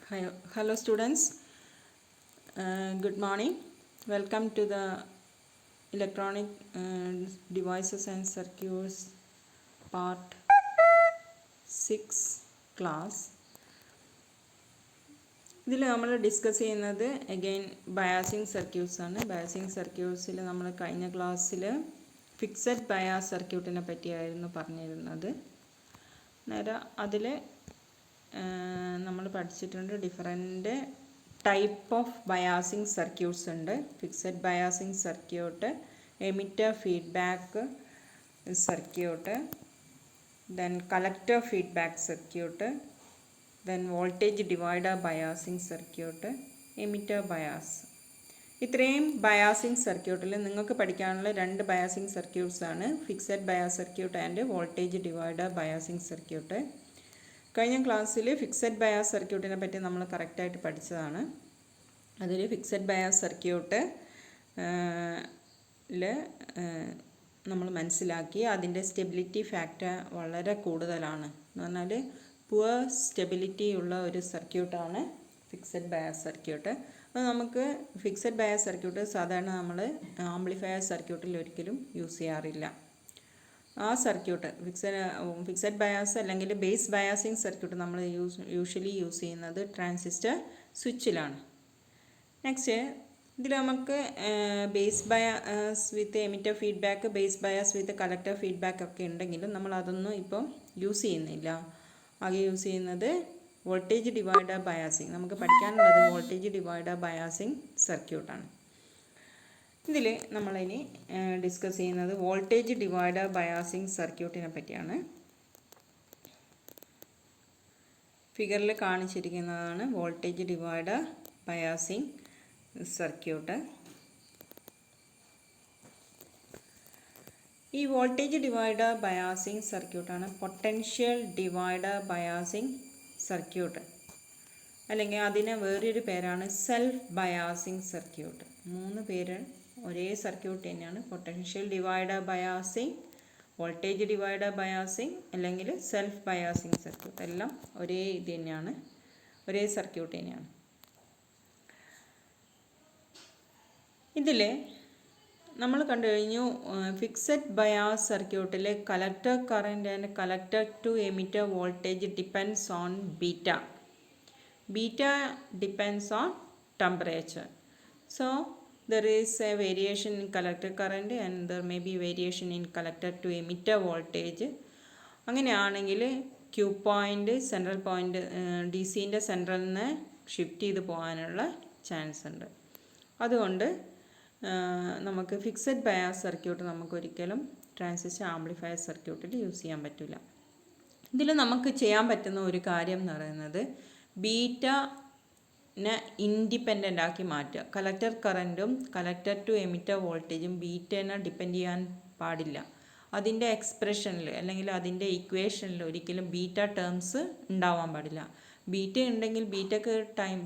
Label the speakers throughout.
Speaker 1: Hello students, good morning. Welcome to the electronic devices and circuits part 6 class. ഇതിൽ നമ്മൾ discuss ചെയ്യുന്നത് again biasing circuits ആണ്. Biasing സർക്യൂട്ട്സിൽ നമ്മൾ കഴിഞ്ഞ ക്ലാസ്സിൽ ഫിക്സഡ് ബയാസ് സർക്യൂട്ടിനെ പറ്റിയായിരുന്നു പറഞ്ഞിരുന്നത്. നേരെ അതിൽ നമ്മൾ പഠിച്ചിട്ടുണ്ട് different type of biasing circuits ഉണ്ട്. Fixed biasing circuit, emitter feedback circuit, then collector feedback circuit, then voltage divider biasing circuit, emitter bias. ഇത്രയും ബയാസിങ് സർക്യൂട്ടിൽ നിങ്ങൾക്ക് പഠിക്കാനുള്ള രണ്ട് ബയാസിങ് സർക്യൂട്ട്സ് ആണ് fixed bias circuit and voltage divider biasing circuit. കഴിഞ്ഞ ക്ലാസ്സിൽ fixed bias സർക്യൂട്ടിനെ പറ്റി നമ്മൾ കറക്റ്റായിട്ട് പഠിച്ചതാണ്. അതിൽ ഫിക്സഡ് ബയാസ് സർക്യൂട്ട് നമ്മൾ മനസ്സിലാക്കി അതിൻ്റെ സ്റ്റെബിലിറ്റി ഫാക്ടർ വളരെ കൂടുതലാണ്. എന്ന് പറഞ്ഞാൽ പുവർ സ്റ്റെബിലിറ്റി ഉള്ള ഒരു സർക്യൂട്ടാണ് ഫിക്സഡ് ബയാസ് സർക്യൂട്ട്. അപ്പോൾ നമുക്ക് ഫിക്സഡ് ബയാസ് സർക്യൂട്ട് സാധാരണ നമ്മൾ ആംപ്ലിഫയർ സർക്യൂട്ടിൽ ഒരിക്കലും യൂസ് ചെയ്യാറില്ല. ആ സർക്യൂട്ട് ഫിക്സഡ് ബയാസ് അല്ലെങ്കിൽ ബേസ് ബയാസിങ് സർക്യൂട്ട് നമ്മൾ യൂഷ്വലി യൂസ് ചെയ്യുന്നത് ട്രാൻസിസ്റ്റർ സ്വിച്ചിലാണ്. നെക്സ്റ്റ് ഇതിൽ നമുക്ക് ബേസ് ബയാസ് വിത്ത് എമിറ്റർ ഫീഡ്ബാക്ക്, ബേസ് ബയാസ് വിത്ത് കളക്ടർ ഫീഡ്ബാക്ക് ഒക്കെ ഉണ്ടെങ്കിലും നമ്മൾ അതൊന്നും ഇപ്പം യൂസ് ചെയ്യുന്നില്ല. ആകെ യൂസ് ചെയ്യുന്നത് വോൾട്ടേജ് ഡിവൈഡർ ബയാസിങ്. നമുക്ക് പഠിക്കാനുള്ളത് വോൾട്ടേജ് ഡിവൈഡർ ബയാസിങ് സർക്യൂട്ടാണ്. ഇതിൽ നമ്മളിനി ഡിസ്കസ് ചെയ്യുന്നത് വോൾട്ടേജ് ഡിവൈഡർ ബയാസിങ് സർക്യൂട്ടിനെ പറ്റിയാണ്. ഫിഗറിൽ കാണിച്ചിരിക്കുന്നതാണ് വോൾട്ടേജ് ഡിവൈഡർ ബയാസിങ് സർക്യൂട്ട്. ഈ വോൾട്ടേജ് ഡിവൈഡർ ബയാസിങ് സർക്യൂട്ടാണ് പൊട്ടൻഷ്യൽ ഡിവൈഡർ ബയാസിങ് സർക്യൂട്ട്, അല്ലെങ്കിൽ അതിന് വേറൊരു പേരാണ് സെൽഫ് ബയാസിങ് സർക്യൂട്ട്. മൂന്ന് പേര് ഒരേ സർക്യൂട്ട് തന്നെയാണ്. Potential divider biasing, voltage divider biasing, അല്ലെങ്കിൽ സെൽഫ് ബയാസിങ് സർക്യൂട്ട്. എല്ലാം ഒരേ ഇത് തന്നെയാണ്, ഒരേ സർക്യൂട്ട് തന്നെയാണ്. ഇതിൽ നമ്മൾ കണ്ടു കഴിഞ്ഞു ഫിക്സഡ് ബയാസ് സർക്യൂട്ടിൽ collector current and collector to emitter voltage depends on beta. Beta depends on temperature. So there is a variation in collector current and there may be variation in collector to emitter voltage. അങ്ങനെയാണെങ്കിൽ Q point central point D സിൻ്റെ സെൻട്രലിൽ നിന്ന് shift ചെയ്ത് പോകാനുള്ള chance ഉണ്ട്. അതുകൊണ്ട് നമുക്ക് fixed bias circuit നമുക്കൊരിക്കലും ട്രാൻസിസ്റ്റർ ആംപ്ലിഫയർ സർക്യൂട്ടിൽ യൂസ് ചെയ്യാൻ പറ്റില്ല. ഇതിൽ നമുക്ക് ചെയ്യാൻ പറ്റുന്ന ഒരു കാര്യം എന്ന് പറയുന്നത് ബീറ്റനെ ഇൻഡിപെൻഡൻ്റ് ആക്കി മാറ്റുക. കളക്ടർ കറൻറ്റും കളക്ടർ ടു എമിറ്റർ വോൾട്ടേജും ബീറ്റനെ ഡിപ്പെൻഡ് ചെയ്യാൻ പാടില്ല. അതിൻ്റെ എക്സ്പ്രഷനിൽ അല്ലെങ്കിൽ അതിൻ്റെ ഇക്വേഷനിൽ ഒരിക്കലും ബീറ്റ ടേംസ് ഉണ്ടാവാൻ പാടില്ല. ബീറ്റ ഉണ്ടെങ്കിൽ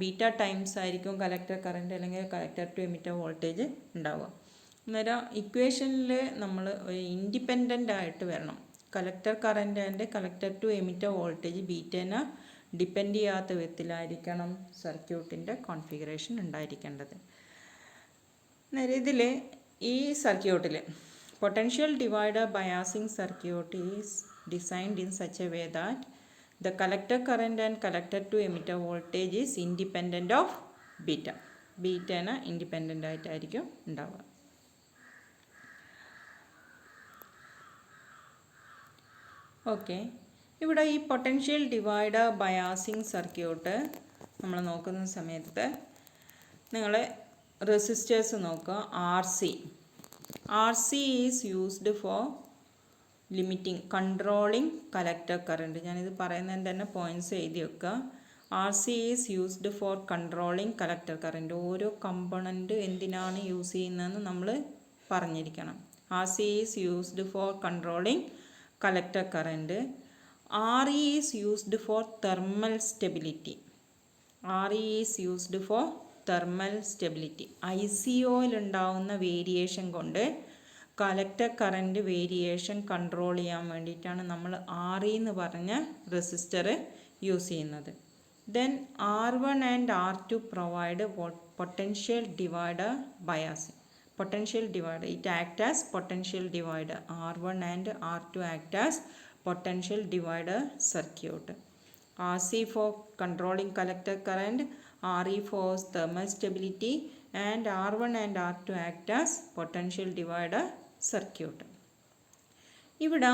Speaker 1: ബീറ്റ ടൈംസ് ആയിരിക്കും കളക്ടർ കറൻറ്റ് അല്ലെങ്കിൽ കളക്ടർ ടു എമിറ്റർ വോൾട്ടേജ് ഉണ്ടാവുക. അന്നേരം ഇക്വേഷനിൽ നമ്മൾ ഒരു ഇൻഡിപെൻഡൻ്റ് ആയിട്ട് വരണം. Collector current and collector to emitter voltage ബീറ്റനെ ഡിപ്പെൻഡ് ചെയ്യാത്ത വിധത്തിലായിരിക്കണം സർക്യൂട്ടിൻ്റെ കോൺഫിഗറേഷൻ ഉണ്ടായിരിക്കേണ്ടത്. ഇതിൽ ഈ സർക്യൂട്ടിൽ potential divider biasing circuit is designed in such a way that the collector current and collector to emitter voltage is independent of beta. ബീറ്റേനെ independent ആയിട്ടായിരിക്കും ഉണ്ടാവുക. ഓക്കെ, ഇവിടെ ഈ പൊട്ടൻഷ്യൽ ഡിവൈഡർ ബയാസിങ് സർക്യൂട്ട് നമ്മൾ നോക്കുന്ന സമയത്ത് നിങ്ങൾ റെസിസ്റ്റേഴ്സ് നോക്കുക. R C is used for limiting controlling collector current. ഞാനിത് പറയുന്നതിന് തന്നെ പോയിൻറ്റ്സ് എഴുതി വെക്കുക. R C is used for controlling collector current. ഓരോ കമ്പോണൻറ്റ് എന്തിനാണ് യൂസ് ചെയ്യുന്നതെന്ന് നമ്മൾ പറഞ്ഞിരിക്കണം. R C is used for controlling collector current. RE is used for thermal stability. RE is used for thermal stability. ICOയിൽ ഉണ്ടാവുന്ന variation കൊണ്ട് collector current variation control ചെയ്യാൻ വേണ്ടിയിട്ടാണ് നമ്മൾ RE എന്ന് പറഞ്ഞ റെസിസ്റ്റർ യൂസ് ചെയ്യുന്നത്. Then R1 and R2 provide potential divider biasing. Potential divider, it acts as potential divider. R1 and R2 act as potential divider circuit. RC for controlling collector current, RE for thermal stability, and R1 and R2 act as potential divider circuit. ഇവിടെ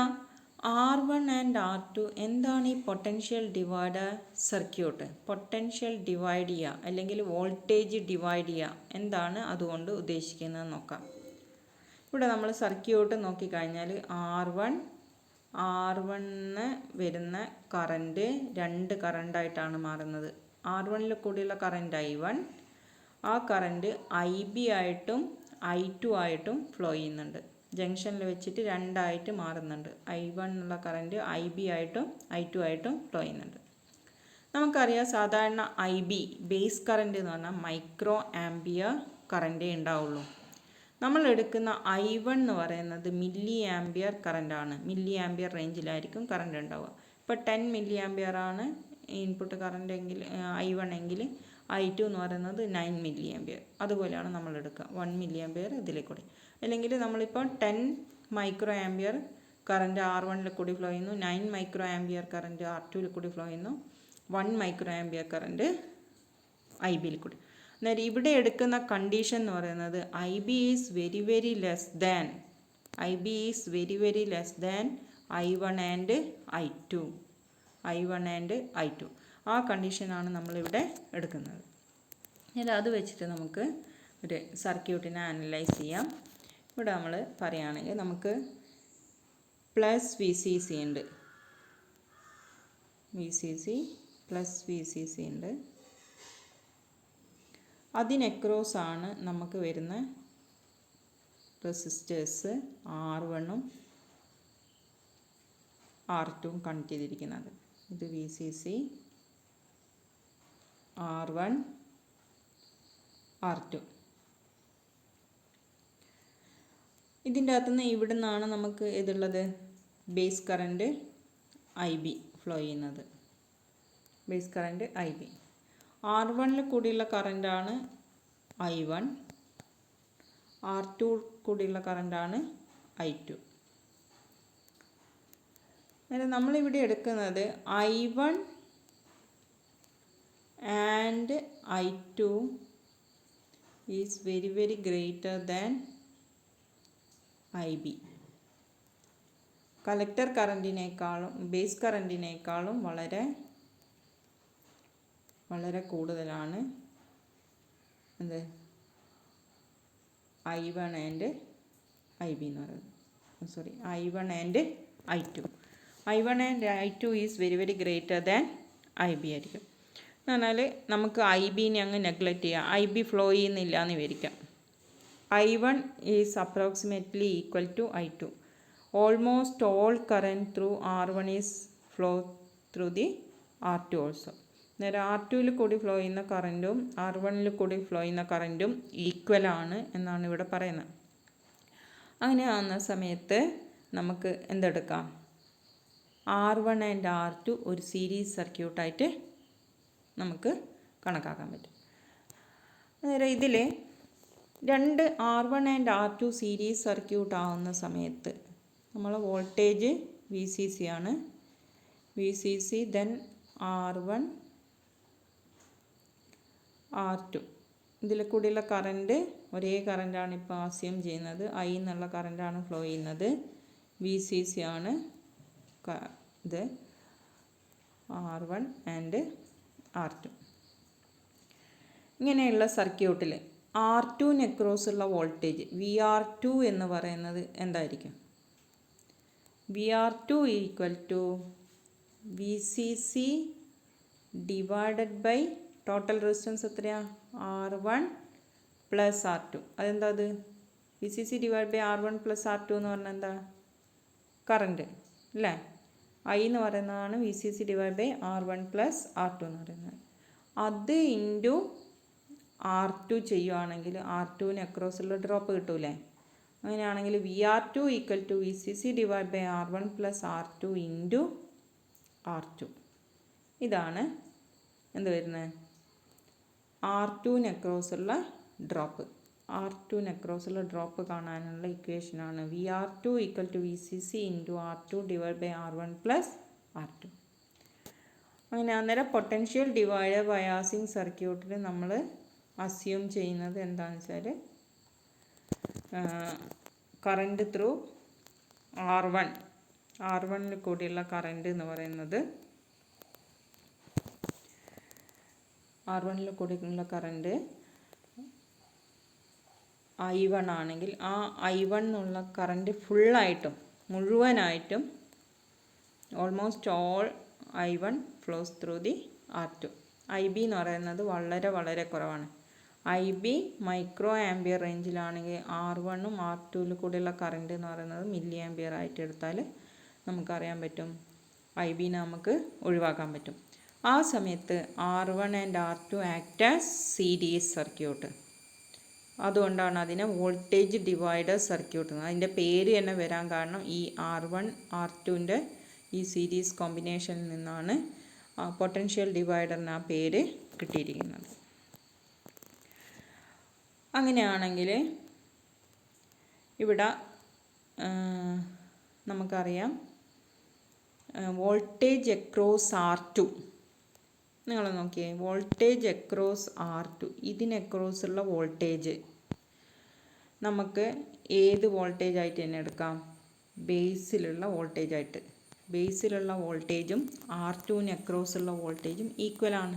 Speaker 1: R1 and R2 എന്താണ് ഈ potential divider circuit? Potential divide ചെയ്യുക അല്ലെങ്കിൽ voltage divide ചെയ്യുക, എന്താണ് അതുകൊണ്ട് ഉദ്ദേശിക്കുന്നത് നോക്കാം. ഇവിടെ നമ്മൾ സർക്യൂട്ട് നോക്കിക്കഴിഞ്ഞാൽ R1 വരുന്ന കറൻറ്റ് രണ്ട് കറണ്ടായിട്ടാണ് മാറുന്നത്. R1 കൂടിയുള്ള കറൻറ്റ് I1, ആ കറൻറ്റ് IB ആയിട്ടും I2 ആയിട്ടും ഫ്ലോ ചെയ്യുന്നുണ്ട്. ജംഗ്ഷനിൽ വെച്ചിട്ട് രണ്ടായിട്ട് മാറുന്നുണ്ട്. I1 ഉള്ള കറൻറ്റ് IB ആയിട്ടും I2 ആയിട്ടും ഫ്ലോ ചെയ്യുന്നുണ്ട്. നമുക്കറിയാം സാധാരണ IB ബേസ് കറൻറ്റ് എന്ന് പറഞ്ഞാൽ മൈക്രോ ആംപിയർ കറൻറ്റേ ഉണ്ടാവുള്ളൂ. നമ്മൾ എടുക്കുന്ന I1 എന്ന് പറയുന്നത് മില്ലി ആംപിയർ കറൻറ്റാണ്. മില്ലി ആംപിയർ റേഞ്ചിലായിരിക്കും കറൻറ്റ് ഉണ്ടാവുക. ഇപ്പോൾ 10 മില്ലി ആംപിയർ ആണ് ഇൻപുട്ട് കറൻറ്റ് എങ്കിൽ I1 എങ്കിൽ I2 എന്ന് പറയുന്നത് 9 മില്ലി ആംപിയർ. അതുപോലെയാണ് നമ്മൾ എടുക്കുക. 1 മില്ലി ആംപിയർ ഇതിലേക്കൂടി. അല്ലെങ്കിൽ നമ്മളിപ്പോൾ 10 മൈക്രോ ആംപിയർ കറൻറ്റ് R1 കൂടി ഫ്ലോ ചെയ്യുന്നു, 9 മൈക്രോ ആംപിയർ കറൻറ്റ് R2 കൂടി ഫ്ലോ ചെയ്യുന്നു, 1 മൈക്രോ ആംപിയർ കറൻറ്റ് IB കൂടി. അന്നേരം ഇവിടെ എടുക്കുന്ന കണ്ടീഷൻ എന്ന് പറയുന്നത് IB is very very less than I1 and I2. ആ കണ്ടീഷനാണ് നമ്മളിവിടെ എടുക്കുന്നത്. എന്നാൽ അത് വെച്ചിട്ട് നമുക്ക് ഒരു സർക്യൂട്ടിനെ അനലൈസ് ചെയ്യാം. ഇവിടെ നമ്മൾ പറയുകയാണെങ്കിൽ നമുക്ക് പ്ലസ് VCC ഉണ്ട്, VCC ഉണ്ട്. അതിനെക്രോസ് ആണ് നമുക്ക് വരുന്ന റെസിസ്റ്റേഴ്സ് R1ഉം R2ഉം കണക്ട് ചെയ്തിരിക്കുന്നത്. ഇത് VCC, R1, R2. ഇതിൻ്റെ അകത്തുനിന്ന് ഇവിടെ നിന്നാണ് നമുക്ക് ഇതുള്ളത് ബേസ് കറൻറ്റ് IB ഫ്ലോ ചെയ്യുന്നത്. Base current IB. R1 കൂടിയുള്ള കറൻറ്റാണ് I1, R2 കൂടിയുള്ള കറൻറ്റാണ് I2. അതായത് നമ്മളിവിടെ എടുക്കുന്നത് I1 and I2 is very very greater than IB. Collector കറൻറ്റിനേക്കാളും ബേസ് കറൻറ്റിനേക്കാളും വളരെ വളരെ കൂടുതലാണ് എന്ത് I1 ആൻഡ് IB എന്ന് പറയുന്നത്. I1 and I2. I1 and I2 is very very greater than IB ആയിരിക്കും. എന്ന് പറഞ്ഞാൽ നമുക്ക് IBനെ അങ്ങ് നെഗ്ലക്റ്റ് ചെയ്യാം. IB ഫ്ലോ ചെയ്യുന്നില്ല എന്ന് വിചാരിക്കാം. I1 is approximately equal to I2. Almost all current through R1 is flow through the R2 also. നേരെ R2 കൂടി ഫ്ലോ ചെയ്യുന്ന കറൻറ്റും R1 കൂടി ഫ്ലോ ചെയ്യുന്ന കറൻറ്റും ഈക്വലാണ് എന്നാണ് ഇവിടെ പറയുന്നത്. അങ്ങനെ ആകുന്ന സമയത്ത് നമുക്ക് എന്തെടുക്കാം? R1 ആൻഡ് R2 ഒരു സീരീസ് സർക്യൂട്ടായിട്ട് നമുക്ക് കണക്കാക്കാൻ പറ്റും. അന്നേരം ഇതിൽ രണ്ട് R1 and R2 series circuit ആവുന്ന സമയത്ത് നമ്മൾ വോൾട്ടേജ് VCC ആണ്. VCC then R1 R2. ഇതിൽ കൂടിയുള്ള കറൻറ്റ് ഒരേ കറൻറ്റാണ് ഇപ്പോൾ അസ്യൂം ചെയ്യുന്നത്. I എന്നുള്ള കറൻറ്റാണ് ഫ്ലോ ചെയ്യുന്നത്. VCC ആണ് ഇത് R1 ആൻഡ് R2. ഇങ്ങനെയുള്ള സർക്യൂട്ടിൽ R2 അക്രോസ് ഉള്ള വോൾട്ടേജ് VR2 എന്ന് പറയുന്നത് എന്തായിരിക്കും? VR2 equal to VCC divided by total resistance എത്രയാണ്? R1 plus R2. അതെന്താ അത്? VCC divide by R1 plus R2 എന്ന് പറഞ്ഞാൽ എന്താ? കറൻറ്റ് അല്ലേ? I എന്ന് പറയുന്നതാണ് VCC divide by R1 plus R2 എന്ന് പറയുന്നത്. അത് ഇൻറ്റു R2 ചെയ്യുകയാണെങ്കിൽ R2 അക്രോസുള്ള ഡ്രോപ്പ് കിട്ടൂലേ? അങ്ങനെയാണെങ്കിൽ VR2 equal to VCC divide by R1 plus R2 into R2. ഇതാണ് എന്ത് വരുന്നത് R2 അക്രോസുള്ള ഡ്രോപ്പ്. R2 അക്രോസുള്ള ഡ്രോപ്പ് കാണാനുള്ള ഇക്വേഷനാണ് VR2 equal to VCC into R2 divide by R1 plus R2. അങ്ങനെ അന്നേരം പൊട്ടൻഷ്യൽ ഡിവൈഡർ ബയാസിങ് സർക്യൂട്ടിൽ നമ്മൾ അസ്യൂം ചെയ്യുന്നത് എന്താണെന്ന് വെച്ചാൽ കറണ്ട് ത്രൂ R1 കൂടിയുള്ള കറണ്ട് എന്ന് പറയുന്നത് R1 കൂടിയുള്ള കറണ്ട് I1 ആണെങ്കിൽ ആ I1 എന്നുള്ള കറണ്ട് മുഴുവനായിട്ടും almost all I1 flows through the R2. IB എന്ന് പറയുന്നത് വളരെ വളരെ കുറവാണ്. IB മൈക്രോ ആംബിയർ റേഞ്ചിലാണെങ്കിൽ R1ഉം R2യിൽ കൂടെയുള്ള കറണ്ട് എന്ന് പറയുന്നത് മില്ലി ആംബിയർ ആയിട്ട് എടുത്താൽ നമുക്കറിയാൻ പറ്റും IBനെ നമുക്ക് ഒഴിവാക്കാൻ പറ്റും. ആ സമയത്ത് R1 and R2 act as series circuit. അതുകൊണ്ടാണ് അതിനെ വോൾട്ടേജ് ഡിവൈഡർ സർക്യൂട്ട്. അതിൻ്റെ പേര് തന്നെ വരാൻ കാരണം ഈ R1 R2ൻ്റെ ഈ സീരീസ് കോമ്പിനേഷനിൽ നിന്നാണ് പൊട്ടൻഷ്യൽ ഡിവൈഡറിന് ആ പേര് കിട്ടിയിരിക്കുന്നത്. അങ്ങനെയാണെങ്കിൽ ഇവിടെ നമുക്കറിയാം വോൾട്ടേജ് അക്രോസ് R2. നിങ്ങൾ നോക്കിയേ, വോൾട്ടേജ് അക്രോസ് R2, ഇതിനക്രോസുള്ള വോൾട്ടേജ് നമുക്ക് ഏത് വോൾട്ടേജ് ആയിട്ട് തന്നെ എടുക്കാം? ബേസിലുള്ള വോൾട്ടേജ് ആയിട്ട്. ബേസിലുള്ള വോൾട്ടേജും R2ന് അക്രോസുള്ള വോൾട്ടേജും ഈക്വലാണ്.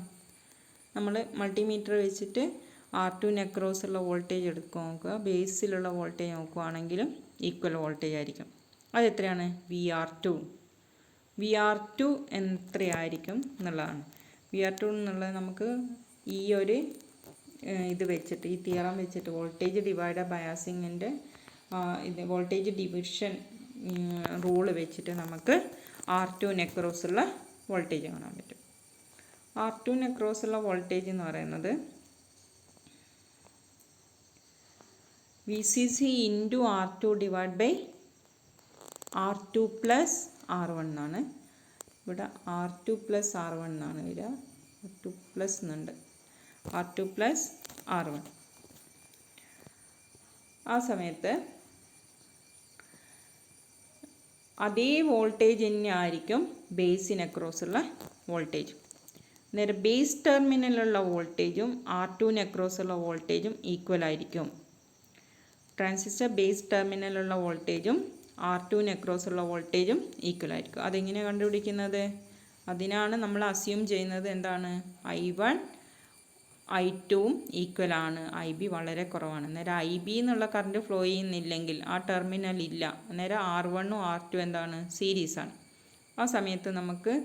Speaker 1: നമ്മൾ മൾട്ടിമീറ്റർ വെച്ചിട്ട് R2ന് അക്രോസുള്ള വോൾട്ടേജ് എടുക്കുക നോക്കുക, ബേസിലുള്ള വോൾട്ടേജ് നോക്കുകയാണെങ്കിലും ഈക്വൽ വോൾട്ടേജ് ആയിരിക്കും. അതെത്രയാണ്? VR2 എത്രയായിരിക്കും എന്നുള്ളതാണ്. VR2 എന്നുള്ളത് നമുക്ക് ഈ ഒരു ഇത് വെച്ചിട്ട്, ഈ തിയറം വെച്ചിട്ട്, വോൾട്ടേജ് ഡിവൈഡർ ബയാസിങ്ങിൻ്റെ ഇത് വോൾട്ടേജ് ഡിവിഷൻ റൂള് വെച്ചിട്ട് നമുക്ക് R2ന് അക്രോസുള്ള വോൾട്ടേജ് കാണാൻ പറ്റും. R2ന് അക്രോസുള്ള വോൾട്ടേജ് എന്ന് പറയുന്നത് VCC into R2 divide by R2 plus R1 എന്നാണ്. ഇവിടെ R2 പ്ലസ് R1 എന്നാണ് വരിക. R2 പ്ലസ് എന്നുണ്ട്. R2 plus R1. ആ സമയത്ത് അതേ വോൾട്ടേജ് തന്നെ ആയിരിക്കും ബേസിന് അക്രോസുള്ള വോൾട്ടേജ്. നേരെ ബേസ് ടെർമിനലുള്ള വോൾട്ടേജും R2ന് അക്രോസുള്ള വോൾട്ടേജും ഈക്വൽ ആയിരിക്കും. ട്രാൻസിസ്റ്റർ ബേസ് ടെർമിനലുള്ള വോൾട്ടേജും R2ന് അക്രോസുള്ള വോൾട്ടേജും ഈക്വൽ ആയിരിക്കും. അതെങ്ങനെ കണ്ടുപിടിക്കുന്നത്? അതിനാണ് നമ്മൾ അസ്യൂം ചെയ്യുന്നത് എന്താണ്? I1 I2ഉം ഈക്വലാണ്, IB വളരെ കുറവാണ്. അന്നേരം IB എന്നുള്ള കറണ്ട് ഫ്ലോ ചെയ്യുന്നില്ലെങ്കിൽ ആ ടെർമിനൽ ഇല്ല. അന്നേരം R1ഉം R2 എന്താണ്? സീരീസാണ്. ആ സമയത്ത് നമുക്ക്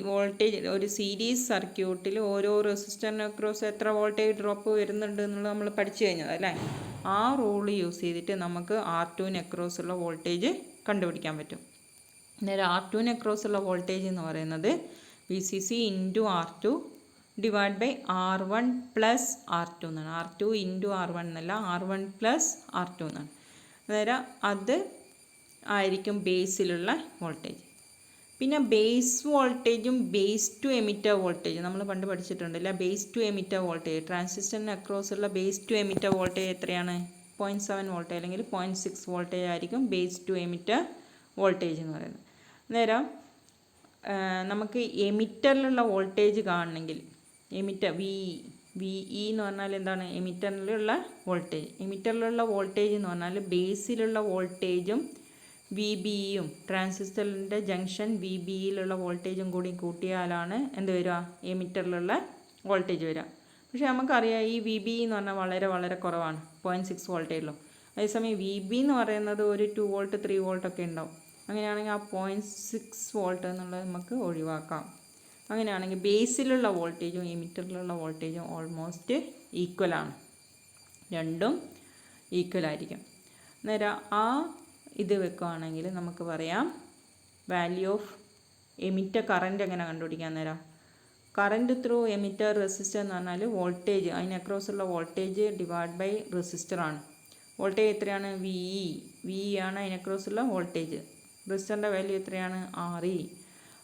Speaker 1: വോൾട്ടേജ് ഒരു സീരീസ് സർക്യൂട്ടിൽ ഓരോ റെസിസ്റ്ററിന് അക്രോസ് എത്ര വോൾട്ടേജ് ഡ്രോപ്പ് വരുന്നുണ്ട് എന്നുള്ളത് നമ്മൾ പഠിച്ചു കഴിഞ്ഞത് അല്ലേ? ആ റൂള് യൂസ് ചെയ്തിട്ട് നമുക്ക് R2ന് അക്രോസുള്ള വോൾട്ടേജ് കണ്ടുപിടിക്കാൻ പറ്റും. അന്നേരം R2ന് അക്രോസുള്ള വോൾട്ടേജ് എന്ന് പറയുന്നത് VCC into R2 divide by R1 plus R2 എന്നാണ്. R2 ഇൻറ്റു R1 എന്നല്ല, R1 പ്ലസ് R2 എന്നാണ്. അന്നേരം അത് ആയിരിക്കും ബേസിലുള്ള വോൾട്ടേജ്. പിന്നെ ബേസ് വോൾട്ടേജും ബേസ് ടു എമിറ്റർ വോൾട്ടേജ് നമ്മൾ പണ്ട് പഠിച്ചിട്ടുണ്ടല്ലേ. ബേസ് ടു എമിറ്റർ വോൾട്ടേജ്, ട്രാൻസിസ്റ്ററിന് അക്രോസുള്ള ബേസ് ടു എമിറ്റർ വോൾട്ടേജ് എത്രയാണ്? 0.7 വോൾട്ടേജ് അല്ലെങ്കിൽ 0.6 വോൾട്ടേജ് ആയിരിക്കും ബേസ് ടു എമിറ്റർ വോൾട്ടേജ് എന്ന് പറയുന്നത്. അന്നേരം നമുക്ക് എമിറ്ററിലുള്ള വോൾട്ടേജ് കാണണമെങ്കിൽ എമിറ്റർ VE എന്ന് പറഞ്ഞാൽ എന്താണ്? എമിറ്ററിലുള്ള വോൾട്ടേജ്. എമിറ്ററിലുള്ള വോൾട്ടേജ് എന്ന് പറഞ്ഞാൽ ബേസിലുള്ള വോൾട്ടേജും VBയും ട്രാൻസിസ്റ്ററിൻ്റെ ജംഗ്ഷൻ VBയിലുള്ള വോൾട്ടേജും കൂടി കൂട്ടിയാലാണ് എന്ത് വരിക? എമിറ്ററിലുള്ള വോൾട്ടേജ് വരിക. പക്ഷേ നമുക്കറിയാം ഈ VB എന്ന് പറഞ്ഞാൽ വളരെ വളരെ കുറവാണ്, 0.6 വോൾട്ടേജുള്ളൂ. അതേസമയം VB എന്ന് പറയുന്നത് ഒരു 2 വോൾട്ട് 3 വോൾട്ടൊക്കെ ഉണ്ടാവും. അങ്ങനെയാണെങ്കിൽ ആ 0.6 വോൾട്ട് എന്നുള്ളത് നമുക്ക് ഒഴിവാക്കാം. അങ്ങനെയാണെങ്കിൽ ബേസിലുള്ള വോൾട്ടേജും എമിറ്ററിലുള്ള വോൾട്ടേജും ഓൾമോസ്റ്റ് ഈക്വലാണ്, രണ്ടും ഈക്വലായിരിക്കും. അന്നേരം ആ ഇത് വെക്കുകയാണെങ്കിൽ നമുക്ക് പറയാം വാല്യൂ ഓഫ് എമിറ്റർ കറൻറ്റ് എങ്ങനെ കണ്ടുപിടിക്കാൻ. നേരം കറൻറ്റ് ത്രൂ എമിറ്റർ റെസിസ്റ്റർ എന്ന് പറഞ്ഞാൽ വോൾട്ടേജ്, അതിന് അക്രോസുള്ള വോൾട്ടേജ് ഡിവൈഡ് ബൈ റെസിസ്റ്ററാണ്. വോൾട്ടേജ് എത്രയാണ്? VE ആണ് അതിന് അക്രോസുള്ള വോൾട്ടേജ്. റെസിസ്റ്ററിൻ്റെ വാല്യൂ എത്രയാണ്? RE.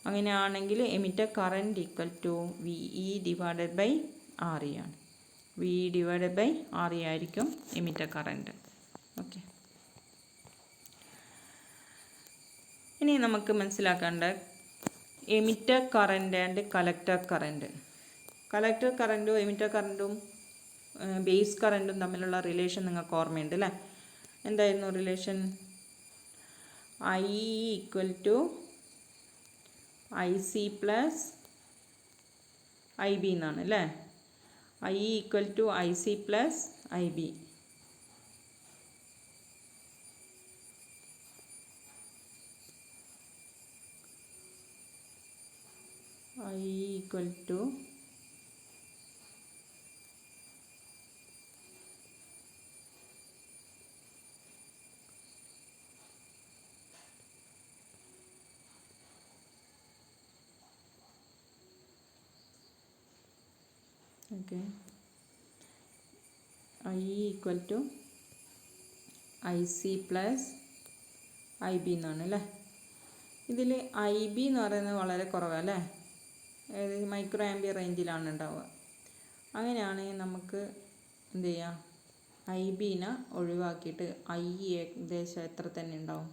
Speaker 1: അങ്ങനെയാണെങ്കിൽ emitter current equal to V E divided by R E ആണ്. V E divided by R E ആയിരിക്കും എമിറ്റർ കറൻറ്റ്. ഓക്കെ, ഇനി നമുക്ക് മനസ്സിലാക്കേണ്ട emitter current and collector current. കളക്ടർ കറൻറ്റും എമിറ്റർ കറൻറ്റും ബേസ് കറൻറ്റും തമ്മിലുള്ള റിലേഷൻ നിങ്ങൾക്ക് ഓർമ്മയുണ്ട് അല്ലേ? എന്തായിരുന്നു relation? I equal to I C plus I B എന്നാണ് അല്ലേ? I equal to I C plus I B. I equal to okay, I equal to I C plus I B എന്നാണ് അല്ലേ? ഇതിൽ ഐ ബി എന്ന് പറയുന്നത് വളരെ കുറവാണ് അല്ലേ? ഏകദേശം മൈക്രോ ആംബിയർ റേഞ്ചിലാണ് ഉണ്ടാവുക. അങ്ങനെയാണെങ്കിൽ നമുക്ക് എന്ത് ചെയ്യാം? ഐ ബിനെ ഒഴിവാക്കിയിട്ട് ഐ ഏകദേശം എത്ര തന്നെ ഉണ്ടാവും?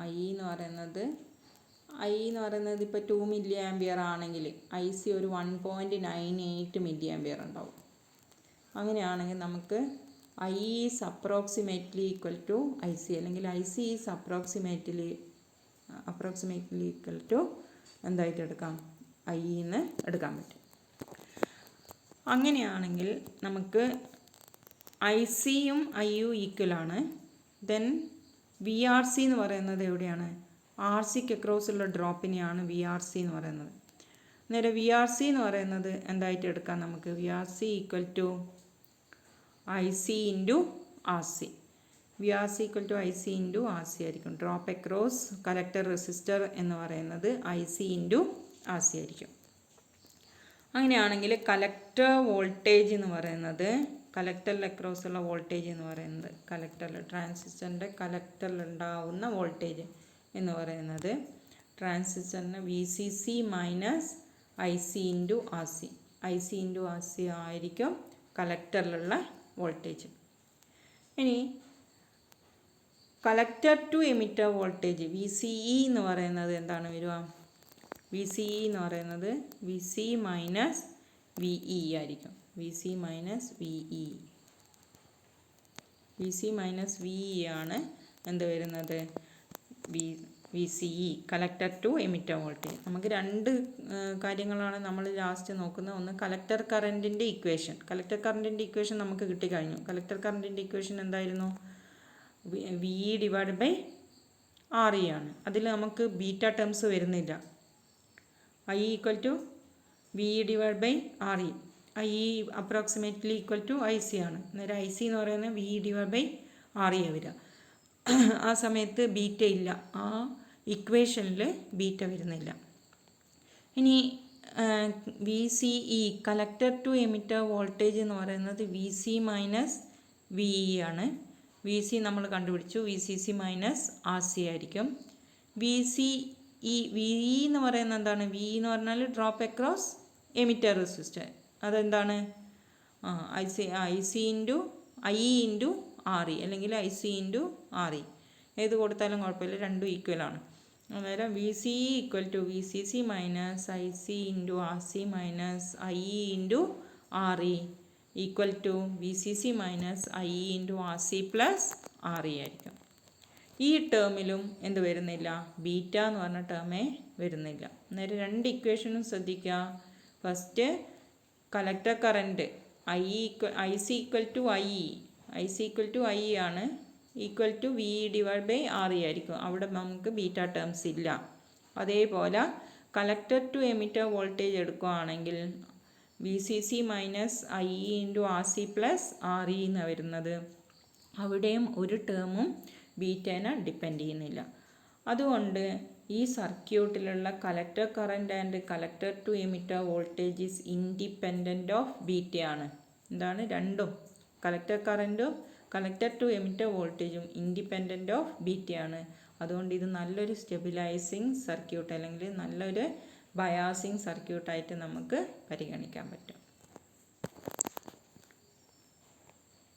Speaker 1: ഐ എന്ന് പറയുന്നത് ഇപ്പോൾ 2 മില്ലി ആംബിയർ ആണെങ്കിൽ ഐ സി ഒരു 1.98 മില്ലി ആംബിയർ ഉണ്ടാവും. അങ്ങനെയാണെങ്കിൽ നമുക്ക് I is approximately equal to I C, അല്ലെങ്കിൽ I C is approximately equal to എന്തായിട്ട് എടുക്കാം? ഐ എന്ന് എടുക്കാൻ പറ്റും. അങ്ങനെയാണെങ്കിൽ നമുക്ക് ഐ സിയും ഐ യു ഈക്വലാണ്. ദെൻ വി ആർ സി എന്ന് പറയുന്നത് എവിടെയാണ്? ആർ സിക്ക് അക്രോസുള്ള ഡ്രോപ്പിനെയാണ് വി ആർ സി എന്ന് പറയുന്നത്. നേരെ വി ആർ സി എന്ന് പറയുന്നത് എന്തായിട്ട് എടുക്കാം നമുക്ക്? V R C equal to I C into R C. V R C equal to I C into R C ആയിരിക്കും. ഡ്രോപ്പ് അക്രോസ് കലക്ടർ റെസിസ്റ്റർ എന്ന് പറയുന്നത് I C into R C ആയിരിക്കും. അങ്ങനെയാണെങ്കിൽ കലക്ടർ വോൾട്ടേജ് എന്ന് പറയുന്നത്, കലക്ടറിൽ across ഉള്ള voltage എന്ന് പറയുന്നത്, ട്രാൻസിസ്റ്ററിൻ്റെ കലക്ടറിൽ ഉണ്ടാവുന്ന വോൾട്ടേജ് എന്ന് പറയുന്നത് ട്രാൻസിസ്റ്ററിന് V C C minus I C into R C. I C into R C ആയിരിക്കും കലക്ടറിലുള്ള വോൾട്ടേജ്. ഇനി collector to emitter voltage V C E എന്ന് പറയുന്നത് എന്താണ് വരിക? വി സി ഇ എന്ന് പറയുന്നത് V C minus V E ആയിരിക്കും. V C minus V E. V C minus V E ആണ് എന്ത് വരുന്നത്? V C E, collector to emitter voltage. നമുക്ക് രണ്ട് കാര്യങ്ങളാണ് നമ്മൾ ലാസ്റ്റ് നോക്കുന്നത്. ഒന്ന് കളക്ടർ കറൻറ്റിൻ്റെ ഇക്വേഷൻ. കളക്ടർ കറൻറ്റിൻ്റെ ഇക്വേഷൻ നമുക്ക് കിട്ടിക്കഴിഞ്ഞു. കളക്ടർ കറൻറ്റിൻ്റെ ഇക്വേഷൻ എന്തായിരുന്നു? V E divide by R E ആണ്. അതിൽ നമുക്ക് ബീറ്റ ടേംസ് വരുന്നില്ല. I equal to V E divide by R E. I E approximately equal to I C ആണ്. അന്നേരം ഐ സി എന്ന് പറയുന്നത് V E divide by R E വരിക. ആ സമയത്ത് ബീറ്റ ഇല്ല, ആ ഇക്വേഷനിൽ ബീറ്റ വരുന്നില്ല. ഇനി V C E, collector to emitter voltage എന്ന് പറയുന്നത് V C minus V E ആണ്. വി സി നമ്മൾ കണ്ടുപിടിച്ചു, V C C minus R C ആയിരിക്കും. V C E, V E എന്ന് പറയുന്നത് എന്താണ്? വി എന്ന് പറഞ്ഞാൽ ഡ്രോപ്പ് അക്രോസ് എമിറ്റർ റെസിസ്റ്റർ. അതെന്താണ്? I C into I E into R E, അല്ലെങ്കിൽ I C into R E. ഏത് കൊടുത്താലും കുഴപ്പമില്ല, രണ്ടും ഈക്വലാണ്. അന്നേരം V C E equal to V C C minus I C into R C minus I E into R E equal to V C C minus I E into R C plus R E ആയിരിക്കും. ഈ ടേമിലും എന്ത് വരുന്നില്ല? Beta എന്ന് പറഞ്ഞ ടേമേ വരുന്നില്ല. അന്നേരം രണ്ട് ഇക്വേഷനും ശ്രദ്ധിക്കുക. First collector current I C equal to I E, I C equal to I E ആണ്, equal to V E divide by R E ആയിരിക്കും. അവിടെ നമുക്ക് ബീറ്റ ടേംസ് ഇല്ല. അതേപോലെ കളക്ടർ ടു എമിറ്റർ വോൾട്ടേജ് എടുക്കുകയാണെങ്കിൽ V C C minus I E into R C plus R E എന്ന് വരുന്നത്. അവിടെയും ഒരു ടേമും ബീറ്റേനെ ഡിപ്പെൻഡ് ചെയ്യുന്നില്ല. അതുകൊണ്ട് ഈ സർക്യൂട്ടിലുള്ള collector current and collector to emitter voltage is independent of ബീറ്റയാണ്. എന്താണ്? രണ്ടും, കളക്ടർ കറൻറ്റും കളക്ടർ ടു എമിറ്റർ വോൾട്ടേജും ഇൻഡിപെൻഡൻറ്റ് ഓഫ് ബീറ്റയാണ്. അതുകൊണ്ട് ഇത് നല്ലൊരു സ്റ്റെബിലൈസിങ് സർക്യൂട്ട് അല്ലെങ്കിൽ നല്ലൊരു ബയാസിങ് സർക്യൂട്ടായിട്ട് നമുക്ക് പരിഗണിക്കാൻ പറ്റും.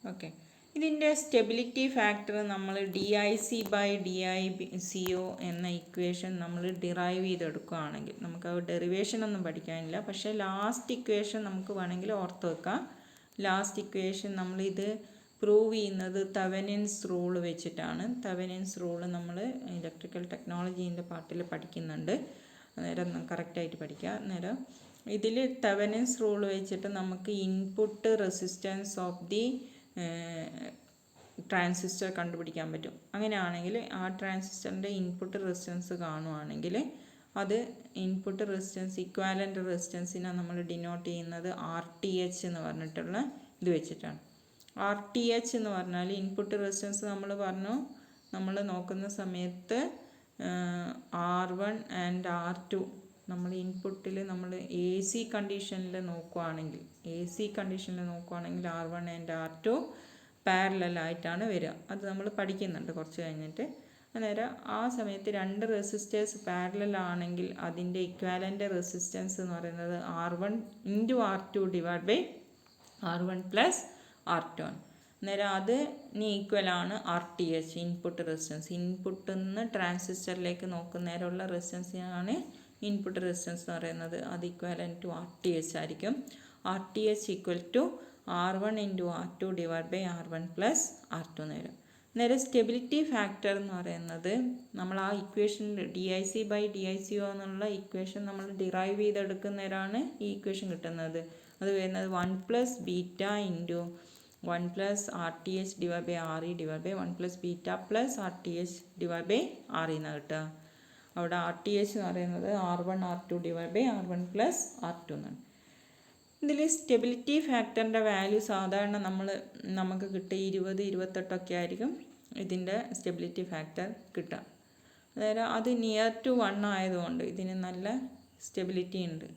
Speaker 1: ഓക്കെ, ഇതിൻ്റെ സ്റ്റെബിലിറ്റി ഫാക്ടർ നമ്മൾ DIC/DICO എന്ന ഇക്വേഷൻ നമ്മൾ ഡിറൈവ് ചെയ്തെടുക്കുകയാണെങ്കിൽ, നമുക്ക് ആ ഡെറിവേഷൻ ഒന്നും പഠിക്കാനില്ല, പക്ഷേ ലാസ്റ്റ് ഇക്വേഷൻ നമുക്ക് വേണമെങ്കിൽ ഓർത്ത് വെക്കാം. ലാസ്റ്റ് ഇക്വേഷൻ നമ്മളിത് പ്രൂവ് ചെയ്യുന്നത് തെവനിൻസ് റൂൾ വെച്ചിട്ടാണ്. തെവനിൻസ് റൂൾ നമ്മൾ ഇലക്ട്രിക്കൽ ടെക്നോളജീൻ്റെ പാർട്ടിൽ പഠിക്കുന്നുണ്ട്, അന്നേരം കറക്റ്റായിട്ട് പഠിക്കുക. അന്നേരം ഇതിൽ തെവനിൻസ് റൂൾ വെച്ചിട്ട് നമുക്ക് input resistance of the transistor കണ്ടുപിടിക്കാൻ പറ്റും. അങ്ങനെയാണെങ്കിൽ ആ ട്രാൻസിസ്റ്ററിൻ്റെ ഇൻപുട്ട് റെസിസ്റ്റൻസ് കാണുവാണെങ്കിൽ അത് ഇൻപുട്ട് റെസിസ്റ്റൻസ് ഇക്വാലൻ്റ് റെസിസ്റ്റൻസിനെ നമ്മൾ ഡിനോട്ട് ചെയ്യുന്നത് RTH എന്ന് പറഞ്ഞിട്ടുള്ള ഇത് വെച്ചിട്ടാണ്. RTH എന്ന് പറഞ്ഞാൽ ഇൻപുട്ട് റെസിസ്റ്റൻസ് നമ്മൾ പറഞ്ഞു, നമ്മൾ നോക്കുന്ന സമയത്ത് R1 ആൻഡ് R2 നമ്മൾ ഇൻപുട്ടിൽ നമ്മൾ AC കണ്ടീഷനിൽ നോക്കുകയാണെങ്കിൽ R1 ആൻഡ് R2 പാരലലായിട്ടാണ് വരിക. അത് നമ്മൾ പഠിക്കുന്നുണ്ട് കുറച്ച് കഴിഞ്ഞിട്ട്. അന്നേരം ആ സമയത്ത് രണ്ട് റെസിസ്റ്റേഴ്സ് പാരലലാണെങ്കിൽ അതിൻ്റെ ഇക്വാലൻ്റ് റെസിസ്റ്റൻസ് എന്ന് പറയുന്നത് R1 × R2 / R1 + R2 ആണ്. അന്നേരം അത് ഈക്വലാണ് RTH, ഇൻപുട്ട് റെസിസ്റ്റൻസ്. ഇൻപുട്ടിൽ നിന്ന് ട്രാൻസിസ്റ്ററിലേക്ക് നോക്കുന്നേരമുള്ള റെസിസ്റ്റൻസിനാണ് ഇൻപുട്ട് റെസിസ്റ്റൻസ് എന്ന് പറയുന്നത്. അത് ഇക്വാലൻ്റ് ടു RTH ആയിരിക്കും. RTH = R1 × R2 / R1 + R2 എന്ന് വരും. നേരെ സ്റ്റെബിലിറ്റി ഫാക്ടർ എന്ന് പറയുന്നത് നമ്മൾ ആ ഇക്വേഷനിൽ DIC/DICO എന്നുള്ള ഇക്വേഷൻ നമ്മൾ ഡിറൈവ് ചെയ്തെടുക്കുന്നേരാണ് ഈ ഇക്വേഷൻ കിട്ടുന്നത്. അത് വരുന്നത് 1 + β × 1 + RTH / RE / 1 + β + RTH / RE എന്നാണ് കിട്ടുക. അവിടെ RTH എന്ന് പറയുന്നത് R1 R2 / R1 + R2 എന്നാണ്. ഇതിൽ സ്റ്റെബിലിറ്റി ഫാക്ടറിൻ്റെ വാല്യൂ സാധാരണ നമുക്ക് കിട്ടുക 20, 28 ആയിരിക്കും ഇതിൻ്റെ സ്റ്റെബിലിറ്റി ഫാക്ടർ കിട്ടുക. അതായത് അത് നിയർ ടു 1 ആയതുകൊണ്ട് ഇതിന് നല്ല സ്റ്റെബിലിറ്റി ഉണ്ട്.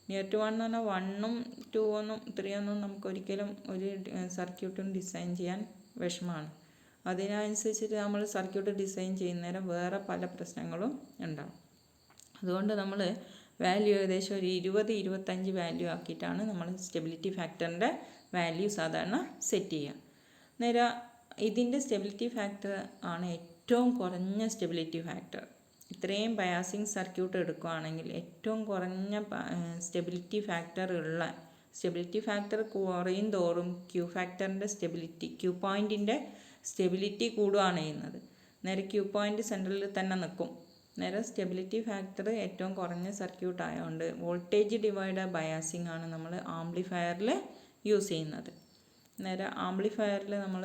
Speaker 1: നിയർ ടു 1 എന്ന് പറഞ്ഞാൽ 1ഉം 2ഒന്നും 3ഒന്നും നമുക്കൊരിക്കലും ഒരു സർക്യൂട്ടും ഡിസൈൻ ചെയ്യാൻ വിഷമമാണ്. അതിനനുസരിച്ചിട്ട് നമ്മൾ സർക്യൂട്ട് ഡിസൈൻ ചെയ്യുന്നേരം വേറെ പല പ്രശ്നങ്ങളും ഉണ്ടാകും. അതുകൊണ്ട് നമ്മൾ വാല്യൂ ഏകദേശം ഒരു 20, 25 വാല്യൂ ആക്കിയിട്ടാണ് നമ്മൾ സ്റ്റെബിലിറ്റി ഫാക്ടറിൻ്റെ വാല്യൂ സാധാരണ സെറ്റ് ചെയ്യുക. നേരം ഇതിൻ്റെ സ്റ്റെബിലിറ്റി ഫാക്ടർ ആണ് ഏറ്റവും കുറഞ്ഞ സ്റ്റെബിലിറ്റി ഫാക്ടർ. ഇത്രയും ബയാസിങ് സർക്യൂട്ട് എടുക്കുകയാണെങ്കിൽ ഏറ്റവും കുറഞ്ഞ സ്റ്റെബിലിറ്റി ഫാക്ടർ കുറയും തോറും ക്യൂ പോയിൻറ്റിൻ്റെ സ്റ്റെബിലിറ്റി കൂടുകയാണ് ചെയ്യുന്നത്. നേരെ ക്യൂ പോയിൻറ്റ് സെൻറ്ററിൽ തന്നെ നിൽക്കും. നേരെ സ്റ്റെബിലിറ്റി ഫാക്ടർ ഏറ്റവും കുറഞ്ഞ സർക്യൂട്ട് ആയതുകൊണ്ട് വോൾട്ടേജ് ഡിവൈഡർ ബയാസിങ് ആണ് നമ്മൾ ആംപ്ലിഫയറിൽ യൂസ് ചെയ്യുന്നത്. നേരെ ആംപ്ലിഫയറിൽ നമ്മൾ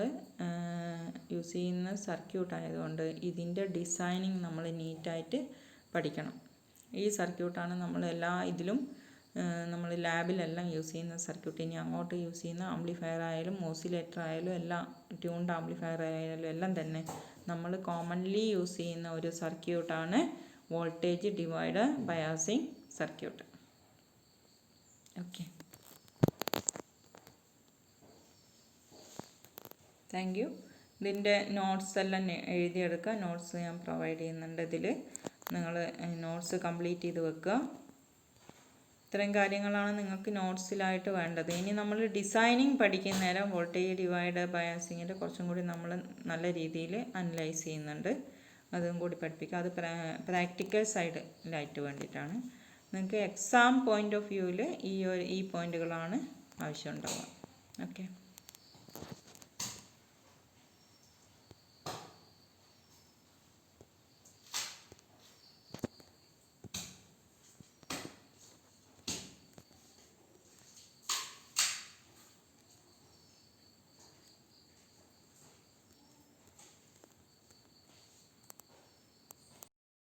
Speaker 1: യൂസ് ചെയ്യുന്ന സർക്യൂട്ട് ആയതുകൊണ്ട് ഇതിൻ്റെ ഡിസൈനിങ് നമ്മൾ നീറ്റായിട്ട് പഠിക്കണം. ഈ സർക്യൂട്ടാണ് നമ്മൾ എല്ലാ ഇതിലും നമ്മൾ ലാബിലെല്ലാം യൂസ് ചെയ്യുന്ന സർക്യൂട്ട്. ഇനി അങ്ങോട്ട് യൂസ് ചെയ്യുന്ന ആംപ്ലിഫയർ ആയാലും ഓസിലേറ്റർ ആയാലും എല്ലാം ട്യൂൺഡ് ആംപ്ലിഫയർ ആയാലും എല്ലാം തന്നെ നമ്മൾ കോമൺലി യൂസ് ചെയ്യുന്ന ഒരു സർക്യൂട്ടാണ് voltage divider biasing circuit. Okay, thank you. ഇതിൻ്റെ നോട്ട്സ് എല്ലാം എഴുതിയെടുക്കുക. നോട്ട്സ് ഞാൻ പ്രൊവൈഡ് ചെയ്യുന്നുണ്ട്. ഇതിൽ നിങ്ങൾ നോട്ട്സ് കംപ്ലീറ്റ് ചെയ്ത് വെക്കുക. ഇത്രയും കാര്യങ്ങളാണ് നിങ്ങൾക്ക് നോട്ട്സിലായിട്ട് വേണ്ടത്. ഇനി നമ്മൾ ഡിസൈനിങ് പഠിക്കുന്ന നേരം വോൾട്ടേജ് ഡിവൈഡർ ബയാസിങ്ങിൻ്റെ കുറച്ചും കൂടി നമ്മൾ നല്ല രീതിയിൽ അനലൈസ് ചെയ്യുന്നുണ്ട്. അതും കൂടി പഠിപ്പിക്കുക. അത് പ്രാക്ടിക്കൽ സൈഡിലായിട്ട് വേണ്ടിയിട്ടാണ്. നിങ്ങൾക്ക് എക്സാം പോയിൻ്റ് ഓഫ് വ്യൂവിൽ ഈ പോയിൻ്റുകളാണ് ആവശ്യമുണ്ടാവുക. ഓക്കെ.